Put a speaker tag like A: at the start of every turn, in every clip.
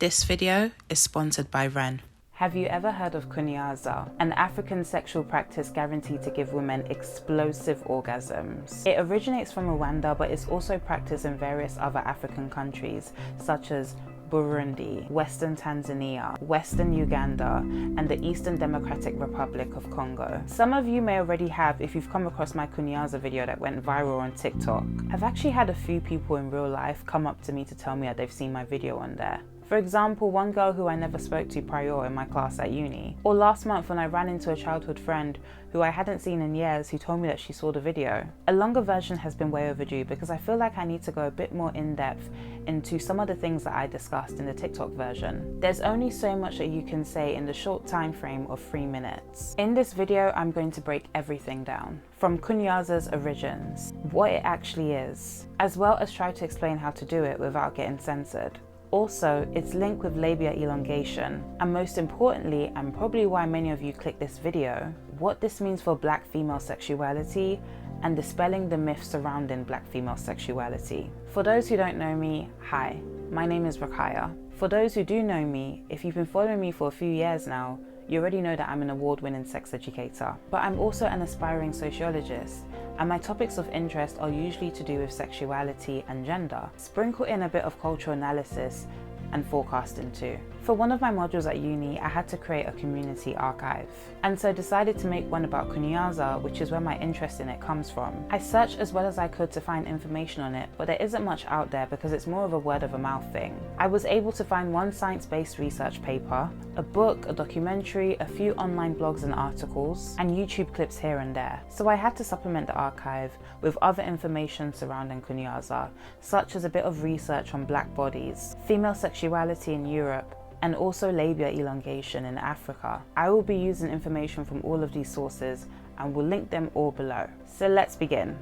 A: This video is sponsored by Ren.
B: Have you ever heard of KUNYAZA, an African sexual practice guaranteed to give women explosive orgasms? It originates from Rwanda, but is also practiced in various other African countries, such as Burundi, Western Tanzania, Western Uganda, and the Eastern Democratic Republic of Congo. Some of you may already have if you've come across my KUNYAZA video that went viral on TikTok. I've actually had a few people in real life come up to me to tell me that they've seen my video on there. For example, one girl who I never spoke to prior in my class at uni. Or last month when I ran into a childhood friend who I hadn't seen in years who told me that she saw the video. A longer version has been way overdue because I feel like I need to go a bit more in depth into some of the things that I discussed in the TikTok version. There's only so much that you can say in the short time frame of 3 minutes. In this video, I'm going to break everything down. From KUNYAZA's origins, what it actually is, as well as try to explain how to do it without getting censored. Also, its link with labia elongation, and most importantly, and probably why many of you click this video, what this means for Black female sexuality and dispelling the myths surrounding Black female sexuality. For those who don't know me, hi, my name is Rakaya. For those who do know me, if you've been following me for a few years now, you already know that I'm an award-winning sex educator. But I'm also an aspiring sociologist, and my topics of interest are usually to do with sexuality and gender. Sprinkle in a bit of cultural analysis and forecasting too. For one of my modules at uni, I had to create a community archive, and so decided to make one about KUNYAZA, which is where my interest in it comes from. I searched as well as I could to find information on it, but there isn't much out there because it's more of a word of a mouth thing. I was able to find one science-based research paper, a book, a documentary, a few online blogs and articles, and YouTube clips here and there. So I had to supplement the archive with other information surrounding KUNYAZA, such as a bit of research on Black bodies, female sexuality in Europe, and also labia elongation in Africa. I will be using information from all of these sources and will link them all below. So let's begin.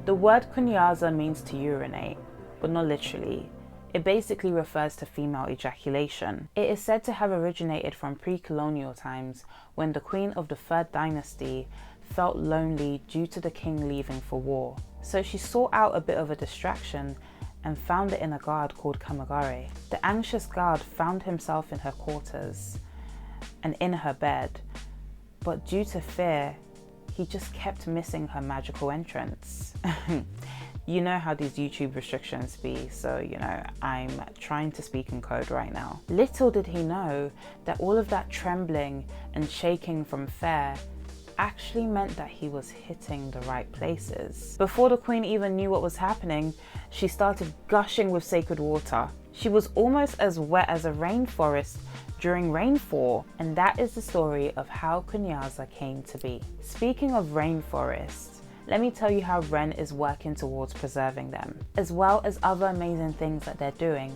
B: The word KUNYAZA means to urinate, but not literally. It basically refers to female ejaculation. It is said to have originated from pre-colonial times when the queen of the 3rd dynasty felt lonely due to the king leaving for war. So she sought out a bit of a distraction and found it in a guard called Kamagare. The anxious guard found himself in her quarters and in her bed, but due to fear, he just kept missing her magical entrance. You know how these YouTube restrictions be, so you know, I'm trying to speak in code right now. Little did he know that all of that trembling and shaking from fear actually meant that he was hitting the right places. Before the queen even knew what was happening, she started gushing with sacred water. She was almost as wet as a rainforest during rainfall, and that is the story of how KUNYAZA came to be. Speaking of rainforests, let me tell you how Ren is working towards preserving them, as well as other amazing things that they're doing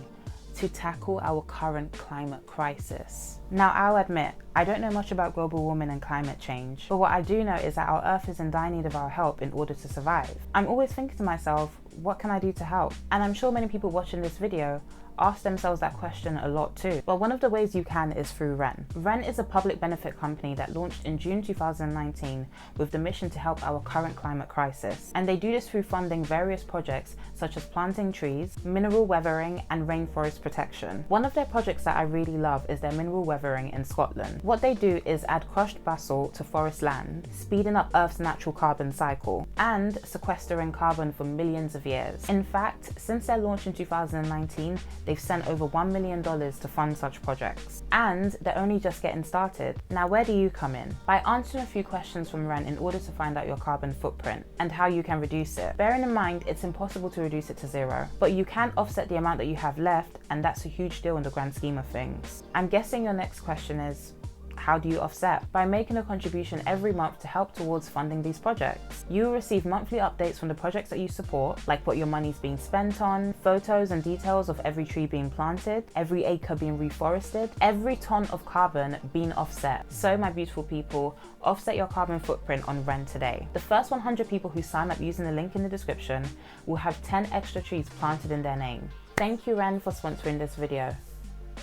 B: to tackle our current climate crisis. Now, I'll admit, I don't know much about global warming and climate change, but what I do know is that our Earth is in dire need of our help in order to survive. I'm always thinking to myself, what can I do to help? And I'm sure many people watching this video ask themselves that question a lot too. Well, one of the ways you can is through Ren. Ren is a public benefit company that launched in June 2019 with the mission to help our current climate crisis. And they do this through funding various projects such as planting trees, mineral weathering, and rainforest protection. One of their projects that I really love is their mineral weathering in Scotland. What they do is add crushed basalt to forest land, speeding up Earth's natural carbon cycle, and sequestering carbon for millions of years. In fact, since their launch in 2019, they've sent over $1 million to fund such projects. And they're only just getting started. Now, where do you come in? By answering a few questions from Ren in order to find out your carbon footprint and how you can reduce it. Bearing in mind, it's impossible to reduce it to zero, but you can offset the amount that you have left, and that's a huge deal in the grand scheme of things. I'm guessing your next question is, how do you offset? By making a contribution every month to help towards funding these projects. You will receive monthly updates from the projects that you support, like what your money's being spent on, photos and details of every tree being planted, every acre being reforested, every ton of carbon being offset. So my beautiful people, offset your carbon footprint on Ren today. The first 100 people who sign up using the link in the description will have 10 extra trees planted in their name. Thank you, Ren, for sponsoring this video.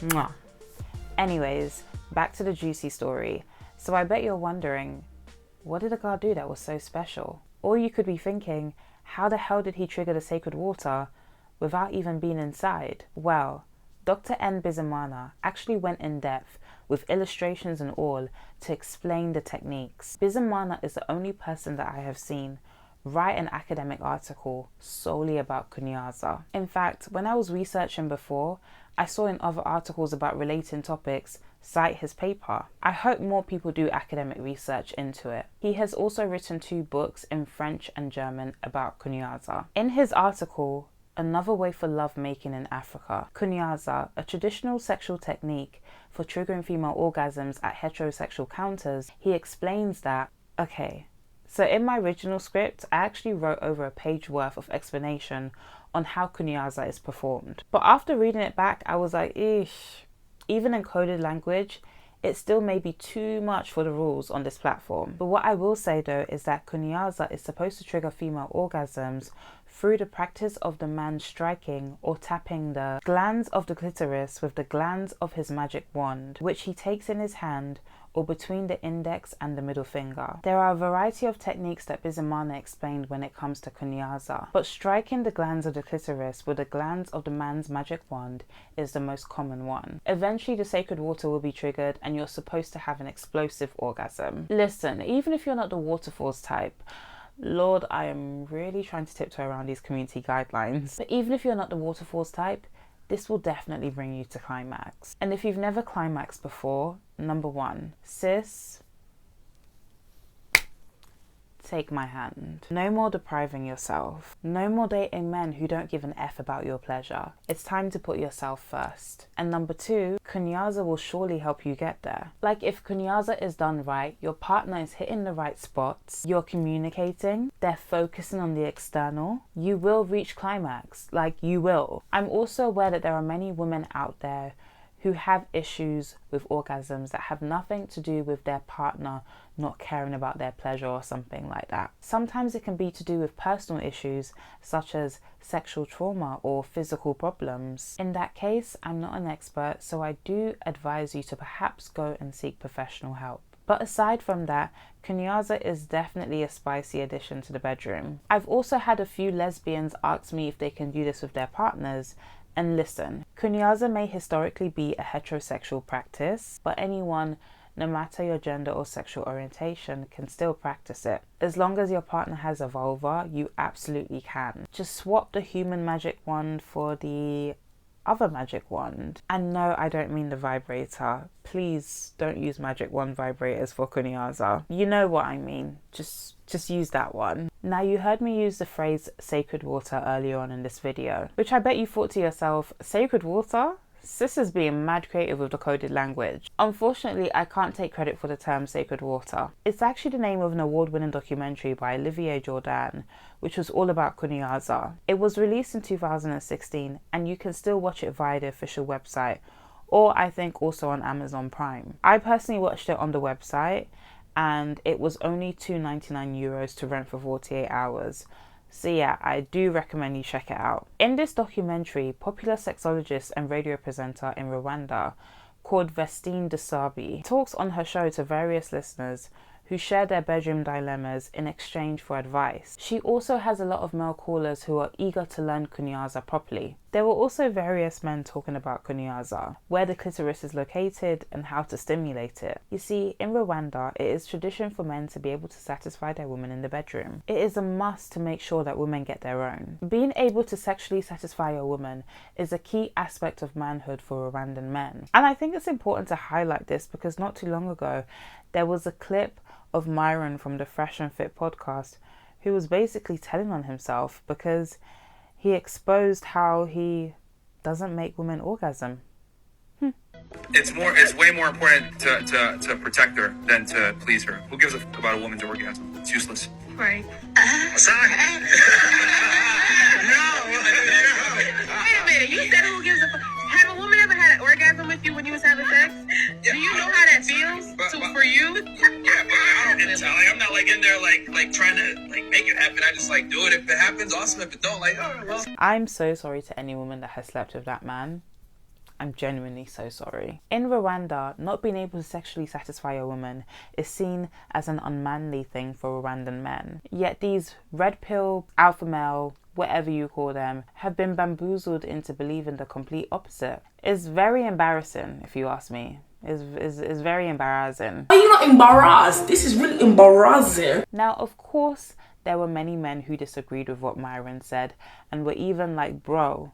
B: Mwah. Anyways, back to the juicy story. So I bet you're wondering, what did the guard do that was so special? Or you could be thinking, How the hell did he trigger the sacred water without even being inside? Well, Dr. N. Bizimana actually went in depth with illustrations and all to explain the techniques. Bizimana is the only person that I have seen write an academic article solely about Kunyaza. In fact, when I was researching before, I saw in other articles about relating topics cite his paper. I hope more people do academic research into it. He has also written 2 books in French and German about Kunyaza. In his article, Another Way for Love Making in Africa, Kunyaza, a traditional sexual technique for triggering female orgasms at heterosexual counters, he explains that, okay, so in my original script, I actually wrote over a page worth of explanation on how Kunyaza is performed. But after reading it back, I was like, eesh, even in coded language, it still may be too much for the rules on this platform. But what I will say though is that Kunyaza is supposed to trigger female orgasms through the practice of the man striking or tapping the glands of the clitoris with the glands of his magic wand, which he takes in his hand or between the index and the middle finger. There are a variety of techniques that Bizimana explained when it comes to Kunyaza, but striking the glands of the clitoris with the glands of the man's magic wand is the most common one. Eventually the sacred water will be triggered and you're supposed to have an explosive orgasm. Listen, even if you're not the waterfalls type, Lord, I am really trying to tiptoe around these community guidelines, but even if you're not the waterfalls type, this will definitely bring you to climax. And if you've never climaxed before, number 1, sis, take my hand. No more depriving yourself. No more dating men who don't give an F about your pleasure. It's time to put yourself first. And number 2, Kunyaza will surely help you get there. Like if Kunyaza is done right, your partner is hitting the right spots, you're communicating, they're focusing on the external, you will reach climax. Like you will. I'm also aware that there are many women out there who have issues with orgasms that have nothing to do with their partner not caring about their pleasure or something like that. Sometimes it can be to do with personal issues such as sexual trauma or physical problems. In that case, I'm not an expert, so I do advise you to perhaps go and seek professional help. But aside from that, Kunyaza is definitely a spicy addition to the bedroom. I've also had a few lesbians ask me if they can do this with their partners. And listen, Kunyaza may historically be a heterosexual practice, but anyone, no matter your gender or sexual orientation, can still practice it. As long as your partner has a vulva, you absolutely can. Just swap the human magic wand for the other magic wand. And no, I don't mean the vibrator. Please don't use magic wand vibrators for Kunyaza. You know what I mean. Just use that one. Now, you heard me use the phrase sacred water earlier on in this video, which I bet you thought to yourself, sacred water? Sis is being mad creative with the coded language. Unfortunately, I can't take credit for the term sacred water. It's actually the name of an award-winning documentary by Olivier Jourdan, which was all about Kunyaza. It was released in 2016 and you can still watch it via the official website, or I think also on Amazon Prime. I personally watched it on the website and it was only €2.99 to rent for 48 hours. So yeah, I do recommend you check it out. In this documentary, popular sexologist and radio presenter in Rwanda called Vestine Desabi talks on her show to various listeners who share their bedroom dilemmas in exchange for advice. She also has a lot of male callers who are eager to learn Kunyaza properly. There were also various men talking about Kunyaza, where the clitoris is located and how to stimulate it. You see, in Rwanda, it is tradition for men to be able to satisfy their women in the bedroom. It is a must to make sure that women get their own. Being able to sexually satisfy a woman is a key aspect of manhood for Rwandan men. And I think it's important to highlight this because not too long ago, there was a clip of Myron from the Fresh and Fit podcast who was basically telling on himself because he exposed how he doesn't make women orgasm.
C: It's way more important to protect her than to please her. Who gives a fuck about a woman's orgasm? It's useless.
D: Right.
C: Sorry. No.
D: Wait a minute. You said who gives a fuck? Have a woman ever had an orgasm with you when you was having sex?
C: Yeah,
D: Do you know how that feels for you?
C: Yeah, but I don't. I'm not like in there like trying to like make it happen. I just like do it. If it happens, awesome. If it don't, like, oh well.
B: I'm so sorry to any woman that has slept with that man. I'm genuinely so sorry. In Rwanda, not being able to sexually satisfy a woman is seen as an unmanly thing for Rwandan men. Yet these red pill, alpha male, whatever you call them, have been bamboozled into believing the complete opposite. It's very embarrassing, if you ask me. It's very embarrassing.
E: Are you not embarrassed? This is really embarrassing.
B: Now, of course, there were many men who disagreed with what Myron said and were even like, bro,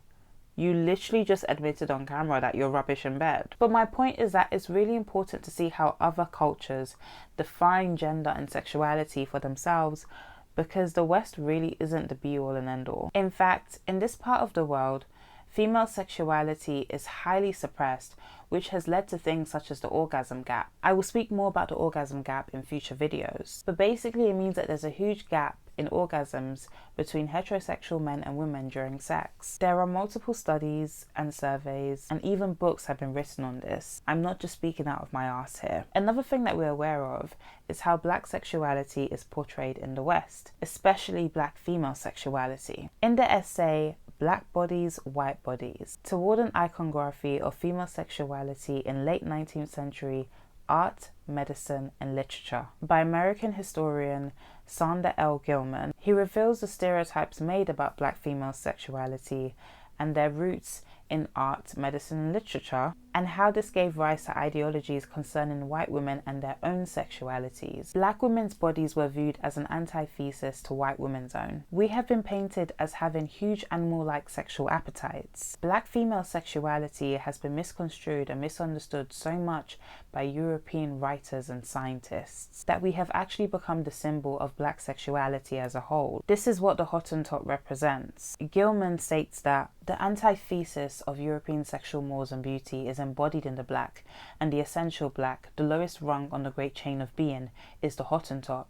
B: you literally just admitted on camera that you're rubbish in bed. But my point is that it's really important to see how other cultures define gender and sexuality for themselves, because the West really isn't the be-all and end-all. In fact, in this part of the world, female sexuality is highly suppressed, which has led to things such as the orgasm gap. I will speak more about the orgasm gap in future videos. But basically it means that there's a huge gap in orgasms between heterosexual men and women during sex. There are multiple studies and surveys and even books have been written on this. I'm not just speaking out of my ass here. Another thing that we're aware of is how black sexuality is portrayed in the West, especially black female sexuality. In the essay Black Bodies, White Bodies, toward an iconography of female sexuality in late 19th century art, medicine, and literature by American historian Sandra L. Gilman, he reveals the stereotypes made about black female sexuality and their roots in art, medicine, and literature, and how this gave rise to ideologies concerning white women and their own sexualities. Black women's bodies were viewed as an antithesis to white women's own. We have been painted as having huge animal-like sexual appetites. Black female sexuality has been misconstrued and misunderstood so much by European writers and scientists that we have actually become the symbol of black sexuality as a whole. This is what the Hottentot represents. Gilman states that the antithesis of European sexual mores and beauty is embodied in the black, and the essential black, the lowest rung on the great chain of being, is the Hottentot.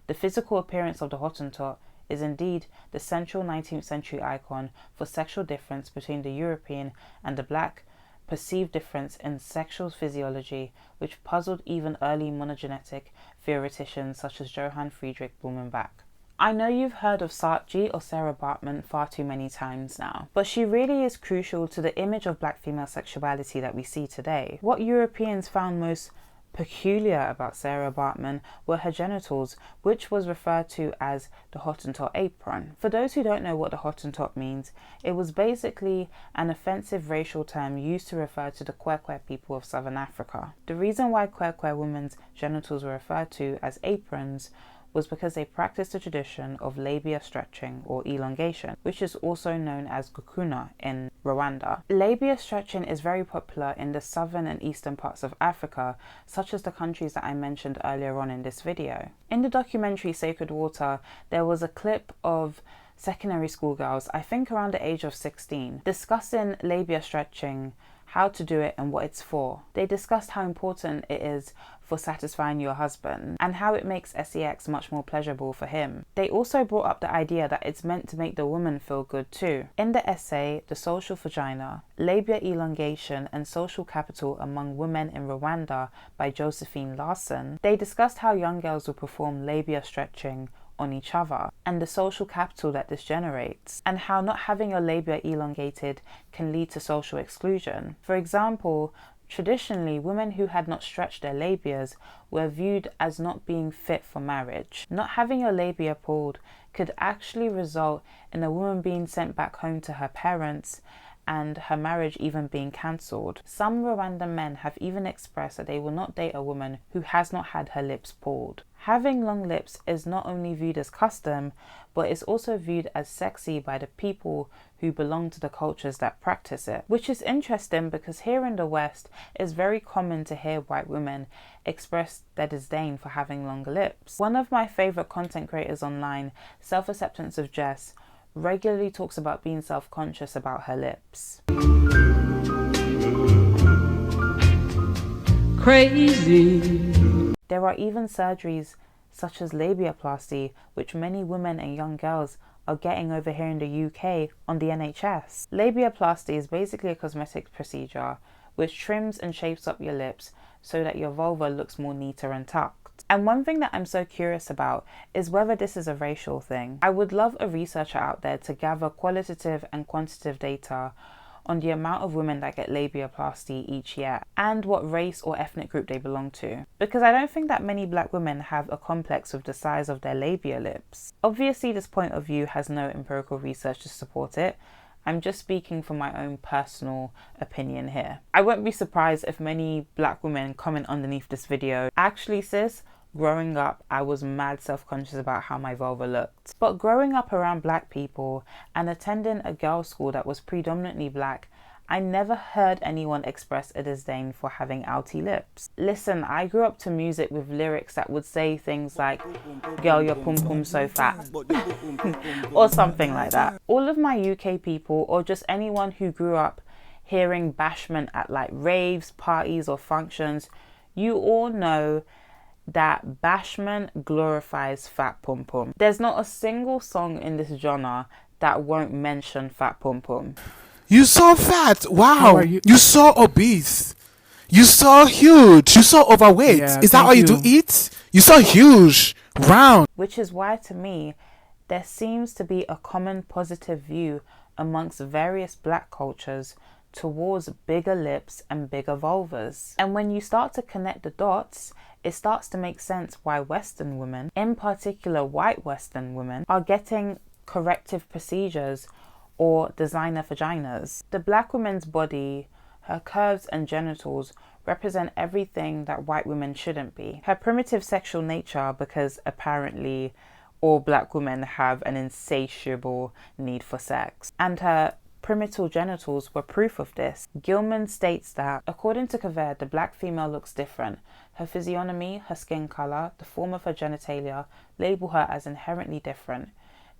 B: The physical appearance of the Hottentot is indeed the central 19th century icon for sexual difference between the European and the black perceived difference in sexual physiology, which puzzled even early monogenetic theoreticians such as Johann Friedrich Blumenbach. I know you've heard of Saatchi or Sarah Baartman far too many times now, but she really is crucial to the image of black female sexuality that we see today. What Europeans found most peculiar about Sarah Baartman were her genitals, which was referred to as the Hottentot apron. For those who don't know what the Hottentot means, it was basically an offensive racial term used to refer to the Kwekwe people of southern Africa. The reason why Kwekwe women's genitals were referred to as aprons was because they practiced a tradition of labia stretching or elongation, which is also known as gukuna in Rwanda. Labia stretching is very popular in the southern and eastern parts of Africa, such as the countries that I mentioned earlier on in this video. In the documentary Sacred Water, there was a clip of secondary school girls, I think around the age of 16, discussing labia stretching, how to do it and what it's for. They discussed how important it is for satisfying your husband and how it makes sex much more pleasurable for him. They also brought up the idea that it's meant to make the woman feel good too. In the essay, The Social Vagina, Labia Elongation and Social Capital Among Women in Rwanda by Josephine Larson, they discussed how young girls will perform labia stretching on each other and the social capital that this generates, and how not having your labia elongated can lead to social exclusion. For example, traditionally, women who had not stretched their labias were viewed as not being fit for marriage. Not having your labia pulled could actually result in a woman being sent back home to her parents and her marriage even being cancelled. Some Rwandan men have even expressed that they will not date a woman who has not had her lips pulled. Having long lips is not only viewed as custom, but is also viewed as sexy by the people who belong to the cultures that practice it. Which is interesting because here in the West, it's very common to hear white women express their disdain for having longer lips. One of my favourite content creators online, Self-Acceptance of Jess, regularly talks about being self-conscious about her lips. Crazy. There are even surgeries such as labiaplasty, which many women and young girls are getting over here in the UK on the NHS. Labiaplasty is basically a cosmetic procedure which trims and shapes up your lips so that your vulva looks more neater and tucked. And one thing that I'm so curious about is whether this is a racial thing. I would love a researcher out there to gather qualitative and quantitative data on the amount of women that get labiaplasty each year and what race or ethnic group they belong to. Because I don't think that many black women have a complex with the size of their labia lips. Obviously, this point of view has no empirical research to support it. I'm just speaking from my own personal opinion here. I won't be surprised if many black women comment underneath this video, "Actually sis, growing up, I was mad self-conscious about how my vulva looked." But growing up around black people and attending a girls' school that was predominantly black, I never heard anyone express a disdain for having outy lips. Listen, I grew up to music with lyrics that would say things like, "Girl, your pum pum so fat," or something like that. All of my UK people, or just anyone who grew up hearing bashment at like raves, parties or functions, you all know that bashment glorifies fat pum pum. There's not a single song in this genre that won't mention fat pum pum.
F: You so fat. Wow. You so obese. You so huge. You so overweight.
G: Yeah,
F: is that all you do eat? You so huge. Round.
B: Which is why, to me, there seems to be a common positive view amongst various black cultures towards bigger lips and bigger vulvas. And when you start to connect the dots, it starts to make sense why Western women, in particular white Western women, are getting corrective procedures or designer vaginas. The black woman's body, her curves and genitals represent everything that white women shouldn't be. Her primitive sexual nature, because apparently all black women have an insatiable need for sex, and her primitive genitals were proof of this. Gilman states that, according to Caver, the black female looks different. Her physiognomy, her skin colour, the form of her genitalia label her as inherently different.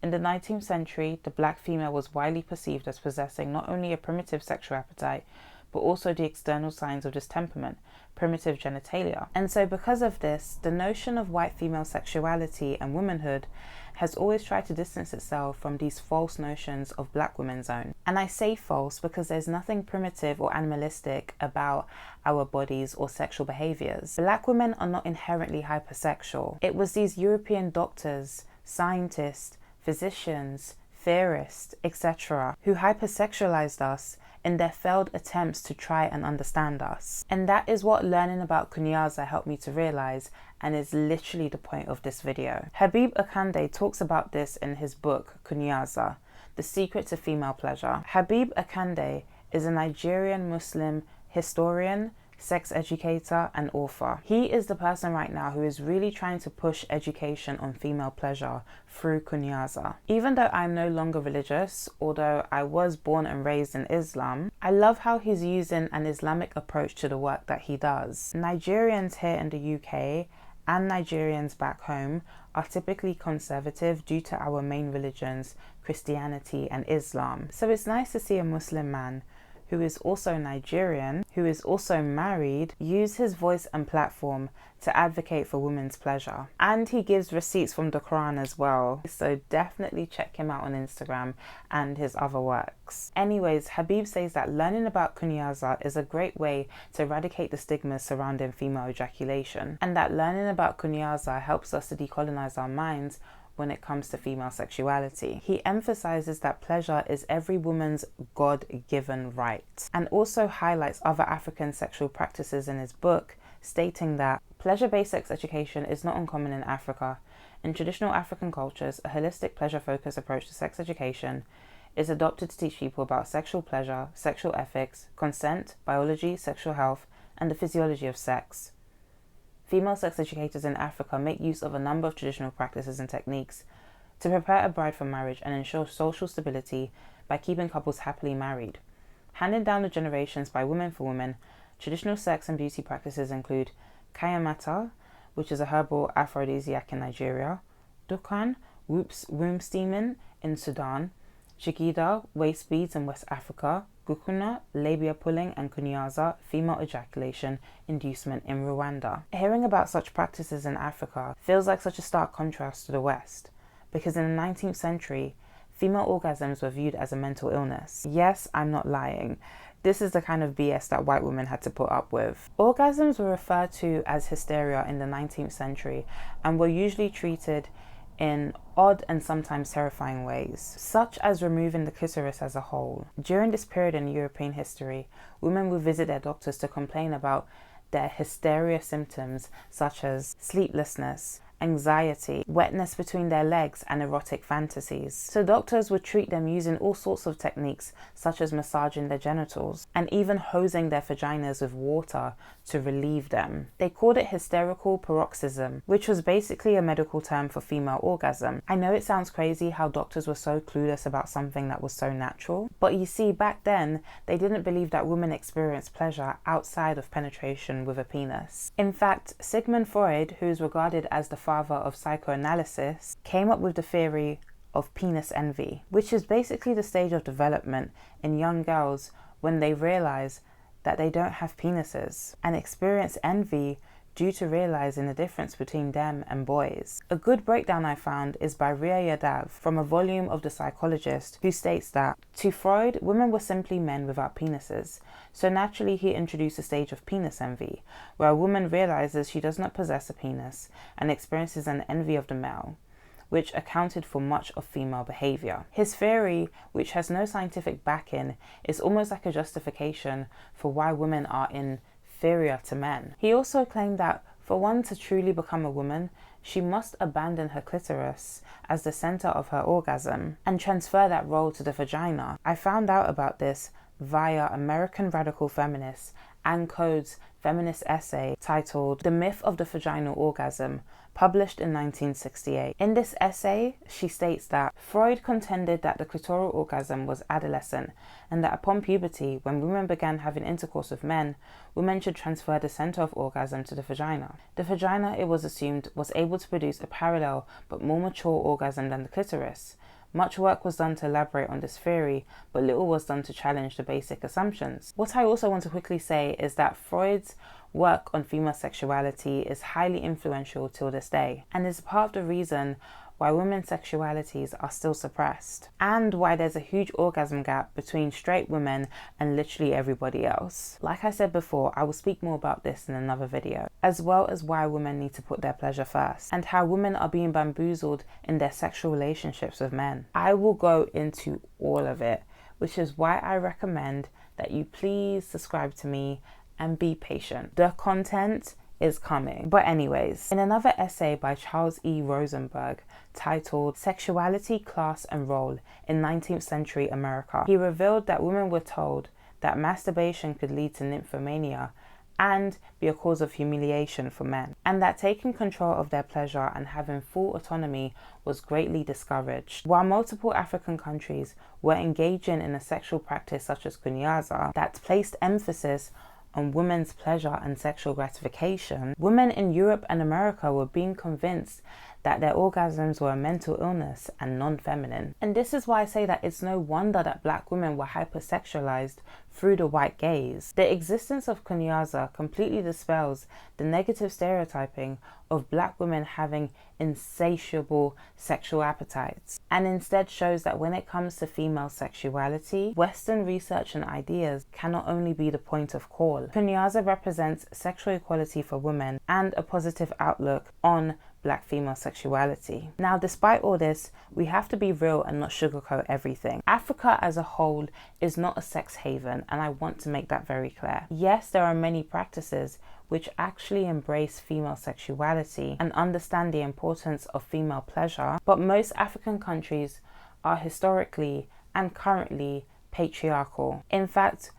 B: In the 19th century, the black female was widely perceived as possessing not only a primitive sexual appetite, but also the external signs of this temperament, primitive genitalia. And so because of this, the notion of white female sexuality and womanhood has always tried to distance itself from these false notions of black women's own. And I say false because there's nothing primitive or animalistic about our bodies or sexual behaviours. Black women are not inherently hypersexual. It was these European doctors, scientists, physicians, theorists, etc., who hypersexualized us in their failed attempts to try and understand us. And that is what learning about KUNYAZA helped me to realize, and is literally the point of this video. Habib Akande talks about this in his book, KUNYAZA, The Secret to Female Pleasure. Habib Akande is a Nigerian Muslim historian, sex educator and author. He is the person right now who is really trying to push education on female pleasure through KUNYAZA. Even though I'm no longer religious, although I was born and raised in Islam, I love how he's using an Islamic approach to the work that he does. Nigerians here in the UK and Nigerians back home are typically conservative due to our main religions, Christianity and Islam. So it's nice to see a Muslim man who is also Nigerian, who is also married, use his voice and platform to advocate for women's pleasure. And he gives receipts from the Quran as well. So definitely check him out on Instagram and his other works. Anyways, Habib says that learning about KUNYAZA is a great way to eradicate the stigmas surrounding female ejaculation, and that learning about KUNYAZA helps us to decolonize our minds when it comes to female sexuality. He emphasizes that pleasure is every woman's God-given right, and also highlights other African sexual practices in his book, stating that pleasure-based sex education is not uncommon in Africa. In traditional African cultures, a holistic pleasure-focused approach to sex education is adopted to teach people about sexual pleasure, sexual ethics, consent, biology, sexual health, and the physiology of sex. Female sex educators in Africa make use of a number of traditional practices and techniques to prepare a bride for marriage and ensure social stability by keeping couples happily married. Handed down the generations by women for women, traditional sex and beauty practices include kayamata, which is a herbal aphrodisiac in Nigeria, dukan, womb steaming in Sudan, shigida, waist beads in West Africa, gukuna, labia pulling, and KUNYAZA, female ejaculation inducement in Rwanda. Hearing about such practices in Africa feels like such a stark contrast to the West, because in the 19th century, female orgasms were viewed as a mental illness. Yes, I'm not lying. This is the kind of BS that white women had to put up with. Orgasms were referred to as hysteria in the 19th century and were usually treated in odd and sometimes terrifying ways, such as removing the clitoris as a whole. During this period in European history, women would visit their doctors to complain about their hysteria symptoms such as sleeplessness, anxiety, wetness between their legs, and erotic fantasies. So doctors would treat them using all sorts of techniques such as massaging their genitals and even hosing their vaginas with water to relieve them. They called it hysterical paroxysm, which was basically a medical term for female orgasm. I know it sounds crazy how doctors were so clueless about something that was so natural, but you see, back then they didn't believe that women experienced pleasure outside of penetration with a penis. In fact, Sigmund Freud, who is regarded as the father of psychoanalysis, came up with the theory of penis envy, which is basically the stage of development in young girls when they realize that they don't have penises and experience envy due to realizing the difference between them and boys. A good breakdown I found is by Ria Yadav from a volume of The Psychologist, who states that, to Freud, women were simply men without penises, so naturally he introduced a stage of penis envy, where a woman realizes she does not possess a penis and experiences an envy of the male, which accounted for much of female behavior. His theory, which has no scientific backing, is almost like a justification for why women are inferior to men. He also claimed that for one to truly become a woman, she must abandon her clitoris as the center of her orgasm and transfer that role to the vagina. I found out about this via American radical feminist Ann Code's feminist essay titled The Myth of the Vaginal Orgasm, published in 1968. In this essay, she states that Freud contended that the clitoral orgasm was adolescent and that upon puberty, when women began having intercourse with men, women should transfer the center of orgasm to the vagina. The vagina, it was assumed, was able to produce a parallel but more mature orgasm than the clitoris. Much work was done to elaborate on this theory, but little was done to challenge the basic assumptions. What I also want to quickly say is that Freud's work on female sexuality is highly influential till this day, and is part of the reason why women's sexualities are still suppressed, and why there's a huge orgasm gap between straight women and literally everybody else. Like I said before, I will speak more about this in another video, as well as why women need to put their pleasure first, and how women are being bamboozled in their sexual relationships with men. I will go into all of it, which is why I recommend that you please subscribe to me and be patient. The content is coming. But anyways, in another essay by Charles E. Rosenberg titled Sexuality, Class and Role in 19th Century America, he revealed that women were told that masturbation could lead to nymphomania and be a cause of humiliation for men, and that taking control of their pleasure and having full autonomy was greatly discouraged. While multiple African countries were engaging in a sexual practice such as KUNYAZA that placed emphasis on women's pleasure and sexual gratification, women in Europe and America were being convinced that their orgasms were a mental illness and non-feminine. And this is why I say that it's no wonder that black women were hypersexualized through the white gaze. The existence of KUNYAZA completely dispels the negative stereotyping of black women having insatiable sexual appetites, and instead shows that when it comes to female sexuality, Western research and ideas cannot only be the point of call. KUNYAZA represents sexual equality for women and a positive outlook on black female sexuality. Now, despite all this, we have to be real and not sugarcoat everything. Africa as a whole is not a sex haven, and I want to make that very clear. Yes, there are many practices which actually embrace female sexuality and understand the importance of female pleasure, but most African countries are historically and currently patriarchal. In fact,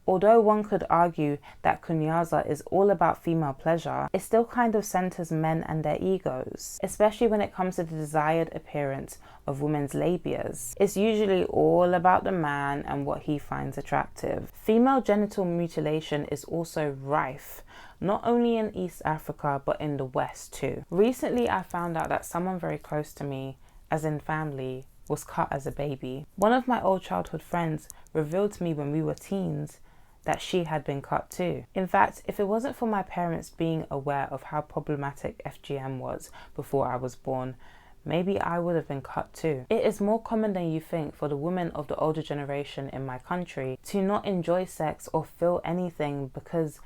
B: although one could argue that KUNYAZA is all about female pleasure, it still kind of centers men and their egos, especially when it comes to the desired appearance of women's labias. It's usually all about the man and what he finds attractive. Female genital mutilation is also rife, not only in East Africa, but in the West too. Recently, I found out that someone very close to me, as in family, was cut as a baby. One of my old childhood friends revealed to me when we were teens that she had been cut too. In fact, if it wasn't for my parents being aware of how problematic FGM was before I was born, maybe I would have been cut too. It is more common than you think for the women of the older generation in my country to not enjoy sex or feel anything because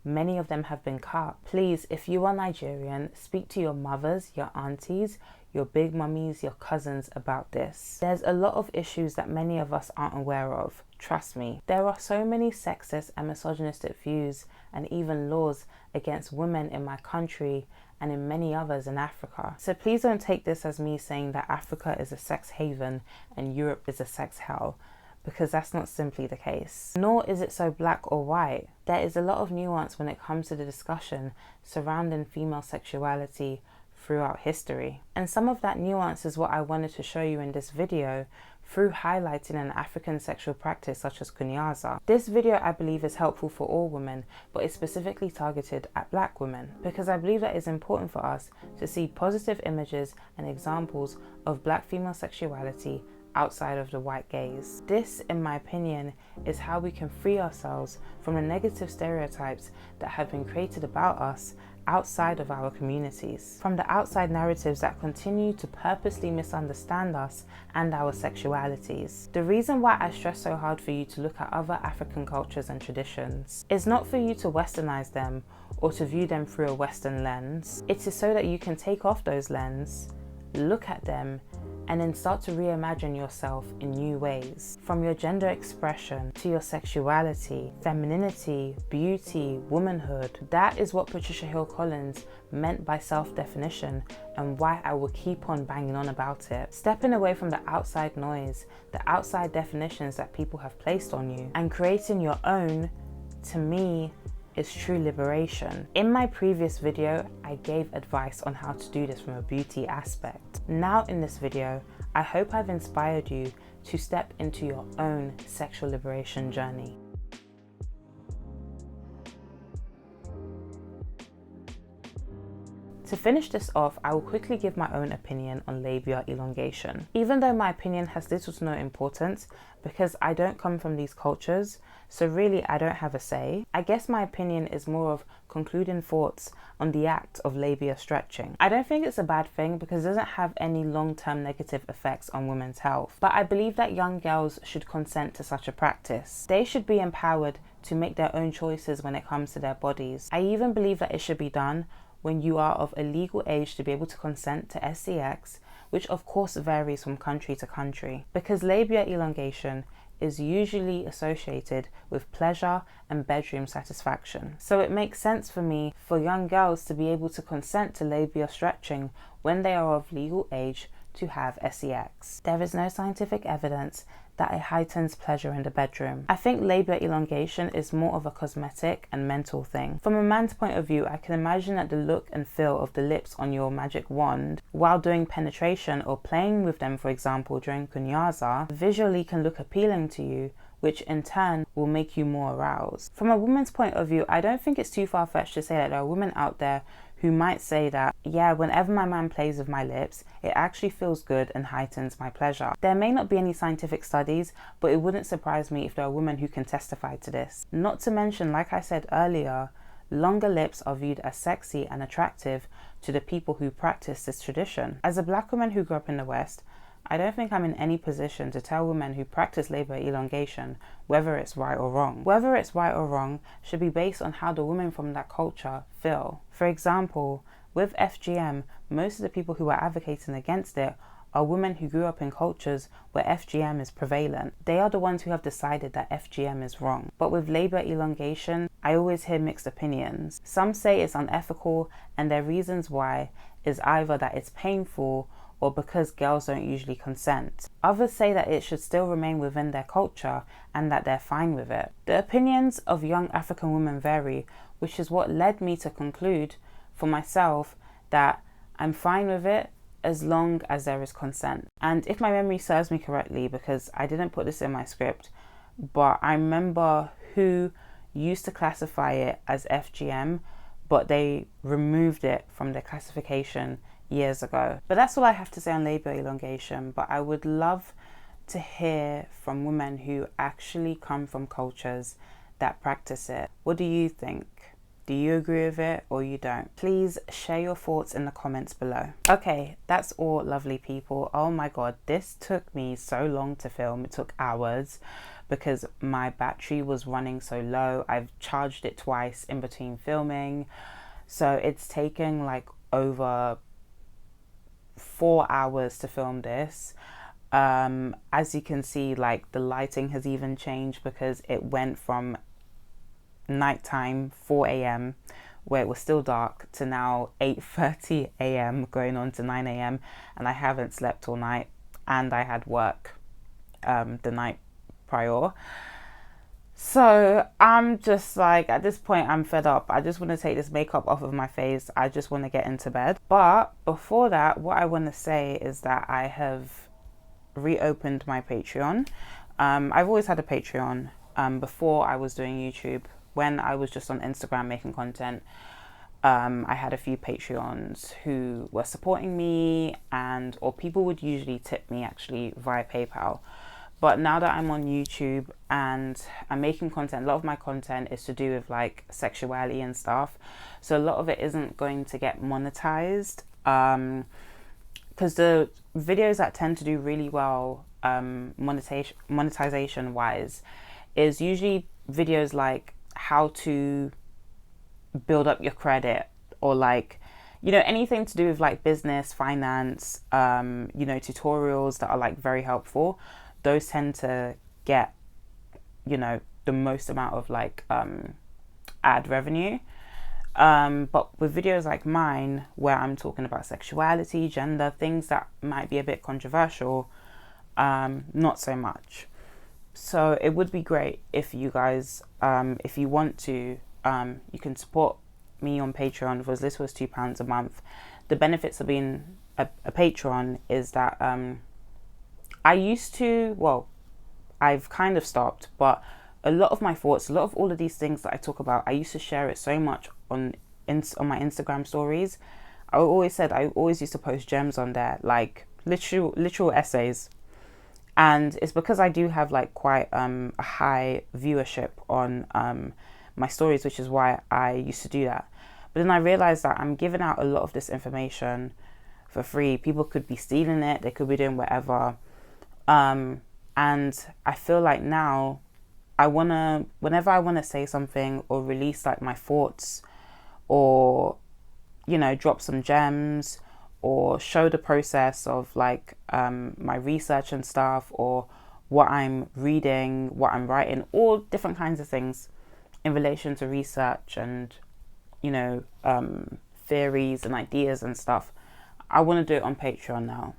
B: Many of them have been cut. Please, if you are Nigerian, speak to your mothers, your aunties, your big mummies, your cousins about this. There's a lot of issues that many of us aren't aware of. Trust me. There are so many sexist and misogynistic views and even laws against women in my country and in many others in Africa. So please don't take this as me saying that Africa is a sex haven and Europe is a sex hell, because that's not simply the case. Nor is it so black or white. There is a lot of nuance when it comes to the discussion surrounding female sexuality throughout history. And some of that nuance is what I wanted to show you in this video through highlighting an African sexual practice such as KUNYAZA. This video I believe is helpful for all women, but is specifically targeted at black women, because I believe that it's important for us to see positive images and examples of black female sexuality outside of the white gaze. This, in my opinion, is how we can free ourselves from the negative stereotypes that have been created about us outside of our communities, from the outside narratives that continue to purposely misunderstand us and our sexualities. The reason why I stress so hard for you to look at other African cultures and traditions is not for you to westernize them or to view them through a Western lens. It is so that you can take off those lenses, look at them, and then start to reimagine yourself in new ways. From your gender expression to your sexuality, femininity, beauty, womanhood. That is what Patricia Hill Collins meant by self-definition and why I will keep on banging on about it. Stepping away from the outside noise, the outside definitions that people have placed on you, and creating your own, to me, is true liberation. In my previous video, I gave advice on how to do this from a beauty aspect. Now in this video, I hope I've inspired you to step into your own sexual liberation journey. To finish this off, I will quickly give my own opinion on labia elongation. Even though my opinion has little to no importance because I don't come from these cultures, so really I don't have a say, I guess my opinion is more of concluding thoughts on the act of labia stretching. I don't think it's a bad thing because it doesn't have any long-term negative effects on women's health, but I believe that young girls should consent to such a practice. They should be empowered to make their own choices when it comes to their bodies. I even believe that it should be done when you are of a legal age to be able to consent to SCX, which of course varies from country to country, because labia elongation is usually associated with pleasure and bedroom satisfaction. So it makes sense for me for young girls to be able to consent to labia stretching when they are of legal age to have SEX. There is no scientific evidence that it heightens pleasure in the bedroom. I think labia elongation is more of a cosmetic and mental thing. From a man's point of view, I can imagine that the look and feel of the lips on your magic wand while doing penetration or playing with them, for example, during KUNYAZA, visually can look appealing to you, which in turn will make you more aroused. From a woman's point of view, I don't think it's too far-fetched to say that there are women out there who might say that, yeah, whenever my man plays with my lips, it actually feels good and heightens my pleasure. There may not be any scientific studies, but it wouldn't surprise me if there are women who can testify to this. Not to mention, like I said earlier, longer lips are viewed as sexy and attractive to the people who practice this tradition. As a black woman who grew up in the West, I don't think I'm in any position to tell women who practice labia elongation whether it's right or wrong. Whether it's right or wrong should be based on how the women from that culture feel. For example, with FGM, most of the people who are advocating against it are women who grew up in cultures where FGM is prevalent. They are the ones who have decided that FGM is wrong. But with labia elongation, I always hear mixed opinions. Some say it's unethical, and their reasons why is either that it's painful or because girls don't usually consent. Others say that it should still remain within their culture and that they're fine with it. The opinions of young African women vary, which is what led me to conclude for myself that I'm fine with it as long as there is consent. And if my memory serves me correctly, because I didn't put this in my script, but I remember who used to classify it as FGM, but they removed it from their classification years ago. But that's all I have to say on labia elongation, but I would love to hear from women who actually come from cultures that practice it. What do you think? Do you agree with it or you don't? Please share your thoughts in the comments below. Okay, that's all, lovely people. Oh my god, this took me so long to film. It took hours because my battery was running so low. I've charged it twice in between filming, so it's taken like over 4 hours to film this. As you can see, like the lighting has even changed because it went from nighttime 4 a.m. where it was still dark to now 8:30 a.m. going on to 9 a.m. and I haven't slept all night, and I had work the night prior. So I'm just like, at this point I'm fed up. I just want to take this makeup off of my face. I just want to get into bed. But before that, what I want to say is that I have reopened my Patreon. I've always had a Patreon before I was doing YouTube. When I was just on Instagram making content, I had a few Patreons who were supporting me, or people would usually tip me actually via PayPal. But now that I'm on YouTube and I'm making content, a lot of my content is to do with like sexuality and stuff. So a lot of it isn't going to get monetized, because the videos that tend to do really well monetization wise is usually videos like how to build up your credit, or like, you know, anything to do with like business, finance, you know, tutorials that are like very helpful. Those tend to get, you know, the most amount of like ad revenue. But with videos like mine, where I'm talking about sexuality, gender, things that might be a bit controversial, not so much. So it would be great if you guys, if you want to, you can support me on Patreon for as little as £2 a month. The benefits of being a patron is that I used to, well, I've kind of stopped, but a lot of my thoughts, a lot of all of these things that I talk about, I used to share it so much on my Instagram stories. I always said I always used to post gems on there, like literal essays. And it's because I do have like quite a high viewership on my stories, which is why I used to do that. But then I realized that I'm giving out a lot of this information for free. People could be stealing it, they could be doing whatever. And I feel like now whenever I want to say something or release like my thoughts, or, you know, drop some gems, or show the process of like my research and stuff, or what I'm reading, what I'm writing, all different kinds of things in relation to research and, you know, theories and ideas and stuff, I want to do it on Patreon now.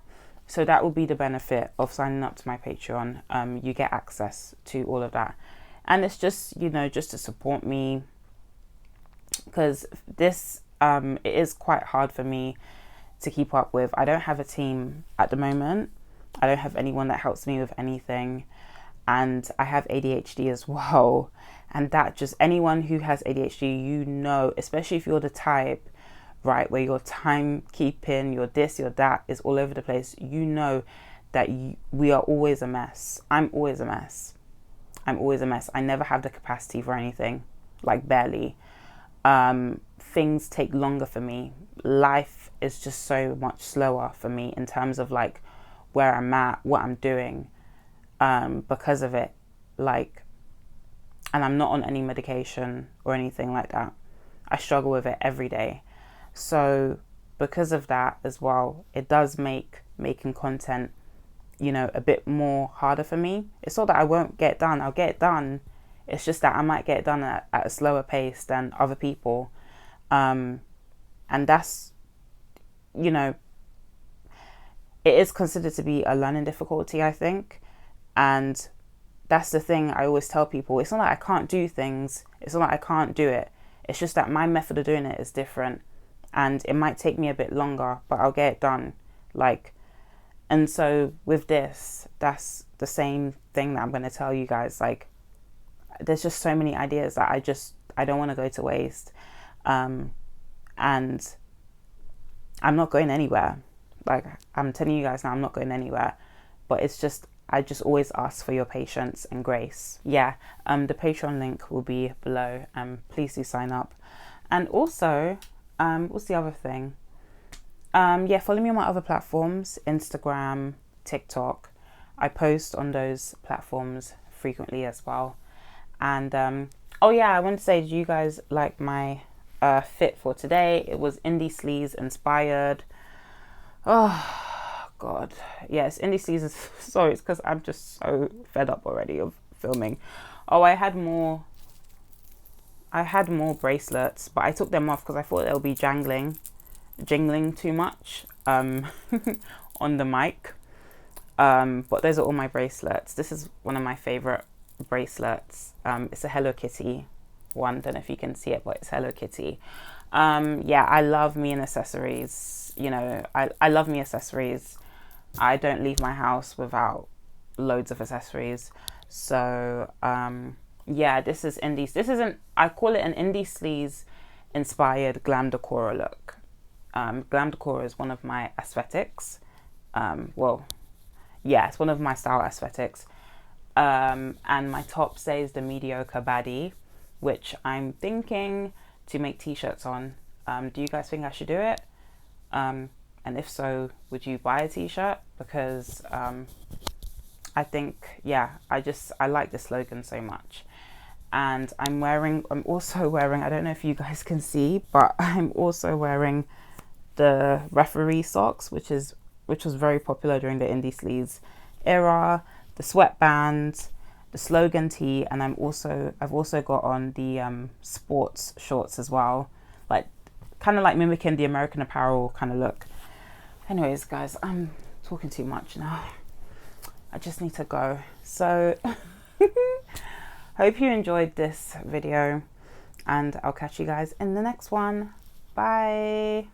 B: So that will be the benefit of signing up to my Patreon. You get access to all of that, and it's just, you know, just to support me, because this it is quite hard for me to keep up with. I don't have a team at the moment. I don't have anyone that helps me with anything, and I have ADHD as well. And that just, anyone who has ADHD, you know, especially if you're the type, right, where your timekeeping, your this, your that is all over the place, you know that we are always a mess. I'm always a mess. I never have the capacity for anything, like barely. Things take longer for me. Life is just so much slower for me in terms of like where I'm at, what I'm doing, because of it. Like, and I'm not on any medication or anything like that. I struggle with it every day. So because of that as well, it does make making content, you know, a bit more harder for me. It's not that I won't get it done. I'll get it done. It's just that I might get it done at a slower pace than other people. And that's, you know, it is considered to be a learning difficulty, I think. And that's the thing I always tell people. It's not like I can't do things. It's not like I can't do it. It's just that my method of doing it is different. And it might take me a bit longer, but I'll get it done. Like, and so with this, that's the same thing that I'm going to tell you guys. Like, there's just so many ideas that I don't want to go to waste. And I'm not going anywhere. Like, I'm telling you guys now, I'm not going anywhere. But it's just, I just always ask for your patience and grace. Yeah, the Patreon link will be below. Please do sign up. And also, what's the other thing? Yeah, follow me on my other platforms, Instagram, TikTok. I post on those platforms frequently as well. And oh yeah, I want to say, do you guys like my fit for today? It was indie sleaze inspired. Oh god, yes, indie sleaze. Sorry, it's because I'm just so fed up already of filming. Oh, I had more bracelets, but I took them off because I thought they'll be jingling too much on the mic. But those are all my bracelets. This is one of my favorite bracelets. It's a Hello Kitty one. Don't know if you can see it, but it's Hello Kitty. Yeah, I love me in accessories. You know, I love me accessories. I don't leave my house without loads of accessories. So yeah, this is indie. This isn't, I call it an indie sleaze inspired glam decor look. Glam decor is one of my aesthetics. Well, yeah, it's one of my style aesthetics. And my top says the mediocre baddie, which I'm thinking to make t-shirts on. Do you guys think I should do it? And if so, would you buy a t-shirt? Because I think, yeah, I like the slogan so much. And I'm also wearing, I don't know if you guys can see, but I'm also wearing the referee socks, which was very popular during the indie sleaze era, the sweatbands, the slogan tee, and I've also got on the sports shorts as well, like kind of like mimicking the American Apparel kind of look. Anyways, guys, I'm talking too much now. I just need to go. So hope you enjoyed this video, and I'll catch you guys in the next one. Bye.